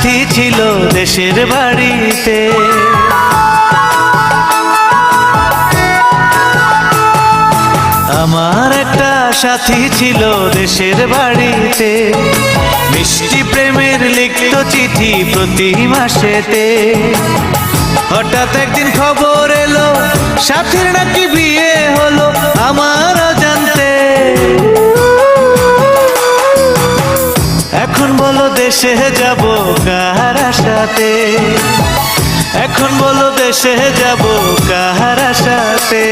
সাথী ছিল দেশের বাড়িতে। আমার একটা সাথী ছিল দেশের বাড়িতে, মিষ্টি প্রেমের লিখিত চিঠি প্রতি মাসেতে। হঠাৎ একদিন খবর এলো সাথীর নাকি বিয়ে হলো আমার অজান্তে। এখন বলো দেশে যাব কার আশাতে, এখন বলো দেশে যাব কার আশাতে।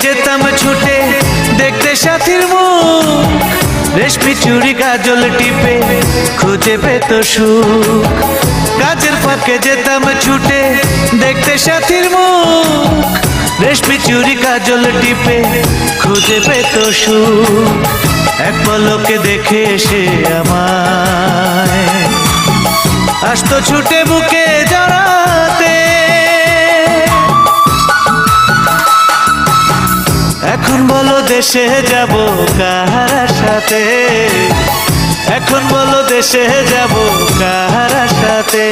যেতাম ছুটে দেখতে সাথীর মুখ, রেশমি চুড়ি কাজল টিপে খুঁজে পেত সুখ। কাজের ফাঁকে যেতাম ছুটে দেখতে সাথীর মুখ, রেশমি চুড়ি কাজল টিপে খুঁজে পেত সুখ। এক পলকে দেখে এসে আমায় আসতো ছুটে বুকে জড়াতে। এখন বলো দেশে যাব কার আশাতে, এখন বলো দেশে যাব কার আশাতে।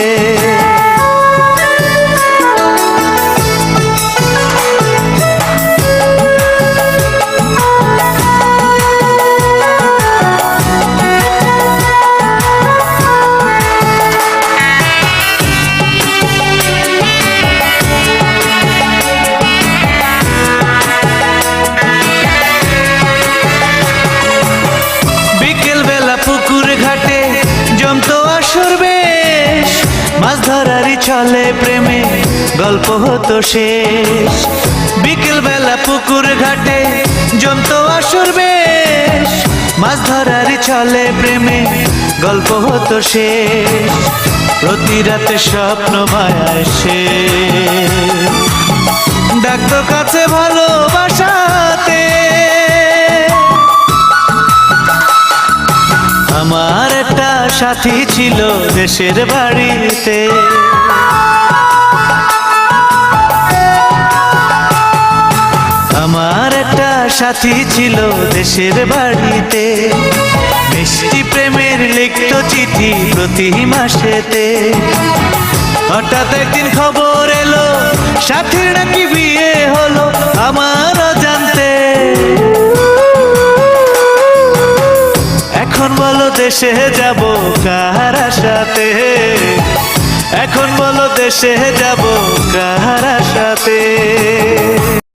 জমতো আসর বেশ, মাছ ধরারই ছলে প্রেমে গল্প হতো শেষ। বিকেল বেলা পুকুর ঘাটে জমতো আসর বেশ, মাছ ধরারই ছলে প্রেমে গল্প হতো শেষ। প্রতি রাতে স্বপ্ন মায়ায় সে ডাকতো কাছে ভালোবাসাতে। আমার একটা সাথী ছিল দেশের বাড়িতে, আমার একটা সাথী ছিল দেশের বাড়িতে, মিষ্টি প্রেমের লিখিত চিঠি প্রতি মাসেতে। হঠাৎ একদিন খবর এলো সাথীর নাকি বিয়ে হলো আমার অজান্তে। এখন বলো দেশে যাব কার আশাতে, এখন বলো দেশে যাব কার আশাতে।